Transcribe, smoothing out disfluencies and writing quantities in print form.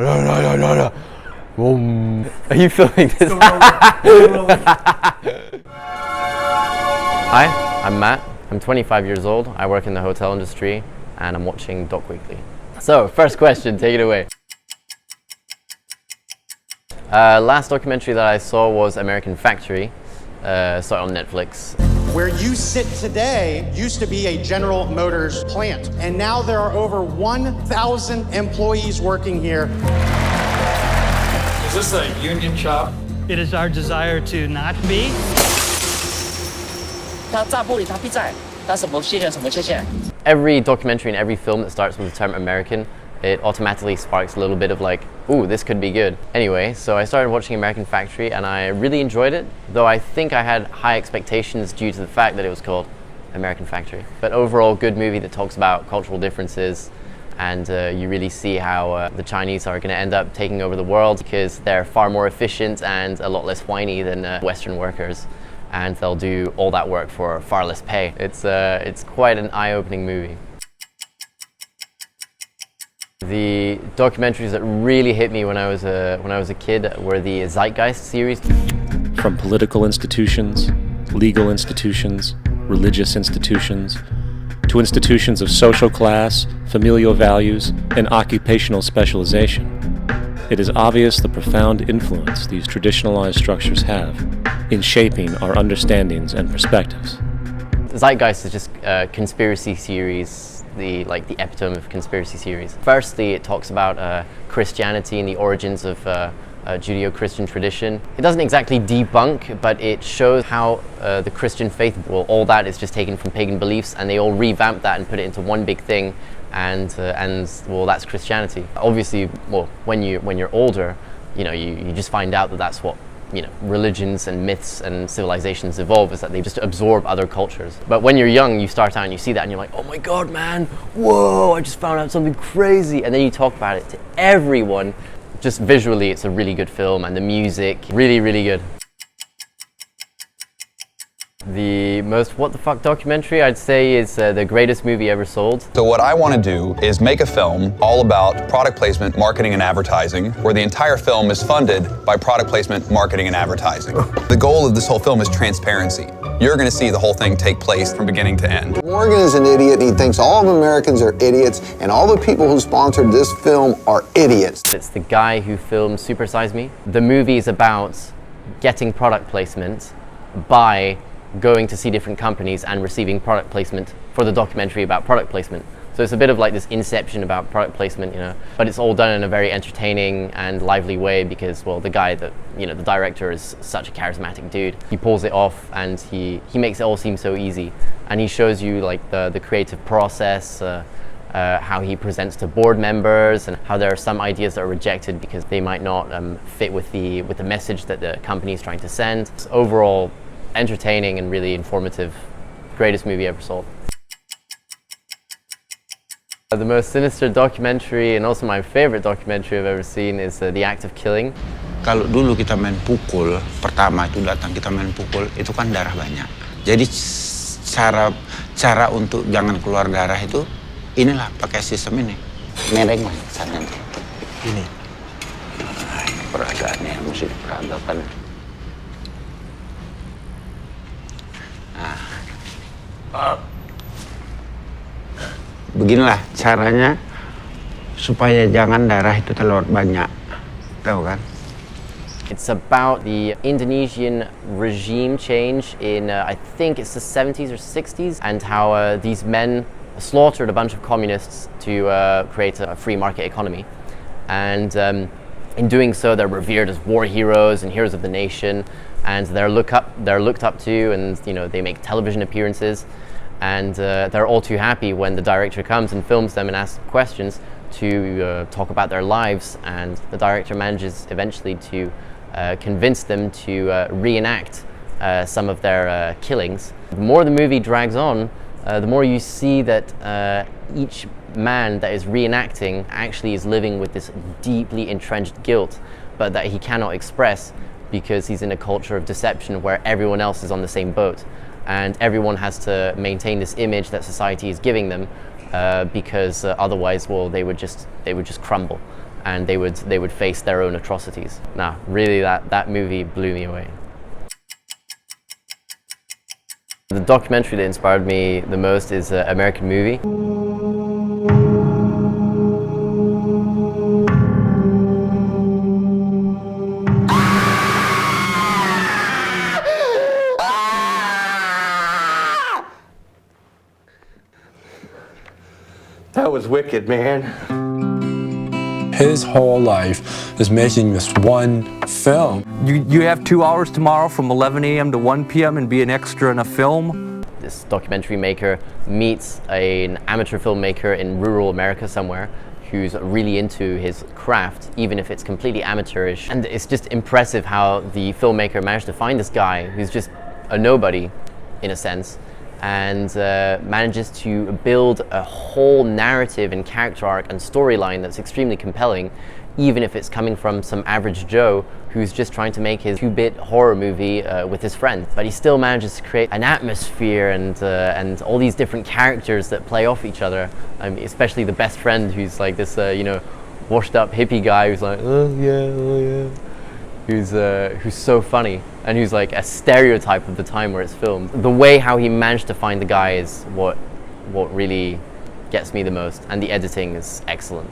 Are you filming this? Hi, I'm Matt. I'm 25 years old. I work in the hotel industry and I'm watching Doc Weekly. So, first question, take it away. Last documentary that I saw was American Factory. Saw it on Netflix. Where you sit today used to be a General Motors plant, and now there are over 1,000 employees working here. Is this a union shop? It is our desire to not be. Every documentary and every film that starts with the term American, it automatically sparks a little bit of like, ooh, this could be good. Anyway, so I started watching American Factory and I really enjoyed it, though I think I had high expectations due to the fact that it was called American Factory. But overall, good movie that talks about cultural differences, and you really see how the Chinese are going to end up taking over the world because they're far more efficient and a lot less whiny than Western workers, and they'll do all that work for far less pay. It's quite an eye-opening movie. The documentaries that really hit me when I was a kid were the Zeitgeist series. From political institutions, legal institutions, religious institutions, to institutions of social class, familial values, and occupational specialization, it is obvious the profound influence these traditionalized structures have in shaping our understandings and perspectives. Zeitgeist is just a conspiracy series, the epitome of conspiracy series. Firstly, it talks about Christianity and the origins of Judeo-Christian tradition. It doesn't exactly debunk, but it shows how the Christian faith, well, all that is just taken from pagan beliefs, and they all revamp that and put it into one big thing, and well, that's Christianity. Obviously, well, when you're older, you just find out that that's what religions and myths and civilizations evolve, is that they just absorb other cultures. But when you're young, you start out and you see that and you're like, oh my god, man, whoa, I just found out something crazy. And then you talk about it to everyone. Just visually, it's a really good film, and the music, really, really good. The most what the fuck documentary I'd say is the greatest movie ever sold. So what I want to do is make a film all about product placement, marketing, and advertising, where the entire film is funded by product placement, marketing, and advertising. The goal of this whole film is transparency. You're going to see the whole thing take place from beginning to end. Morgan is an idiot, and he thinks all of Americans are idiots, and all the people who sponsored this film are idiots. It's the guy who filmed Super Size Me. The movie is about getting product placement by going to see different companies and receiving product placement for the documentary about product placement. So it's a bit of like this inception about product placement, but it's all done in a very entertaining and lively way because, well, the guy that, the director is such a charismatic dude. He pulls it off and he makes it all seem so easy. And he shows you like the creative process, how he presents to board members, and how there are some ideas that are rejected because they might not fit with the message that the company is trying to send. It's overall entertaining and really informative. Greatest movie ever sold. The most sinister documentary, and also my favorite documentary I've ever seen, is The Act of Killing. Kalau dulu kita main pukul, pertama itu datang kita main pukul, itu kan darah banyak. Jadi cara untuk jangan keluar darah itu, inilah pakai sistem ini. Mereng lah sana. Ini. Nah, ini peragaannya yang mesti diperagakan. Beginilah caranya supaya jangan darah itu keluar banyak, tahu kan? It's about the Indonesian regime change in, I think it's the 70s or 60s, and how these men slaughtered a bunch of communists to create a free market economy. And in doing so, they're revered as war heroes and heroes of the nation, and they're looked up to, and they make television appearances. And they're all too happy when the director comes and films them and asks questions to talk about their lives, and the director manages eventually to convince them to reenact some of their killings. The more the movie drags on, the more you see that each man that is reenacting actually is living with this deeply entrenched guilt, but that he cannot express because he's in a culture of deception where everyone else is on the same boat. And everyone has to maintain this image that society is giving them because otherwise, well, they would just crumble. and they would face their own atrocities. Nah, really, that movie blew me away. The documentary that inspired me the most is American Movie. That was wicked, man. His whole life is making this one film. You have 2 hours tomorrow from 11 a.m. to 1 p.m. and be an extra in a film? This documentary maker meets an amateur filmmaker in rural America somewhere who's really into his craft, even if it's completely amateurish. And it's just impressive how the filmmaker managed to find this guy who's just a nobody, in a sense, and manages to build a whole narrative and character arc and storyline that's extremely compelling, even if it's coming from some average Joe who's just trying to make his 2-bit horror movie with his friend. But he still manages to create an atmosphere and all these different characters that play off each other. Especially the best friend, who's like this, washed up hippie guy who's like, oh yeah. Who's so funny, and who's like a stereotype of the time where it's filmed. The way how he managed to find the guy is what really gets me the most, and the editing is excellent.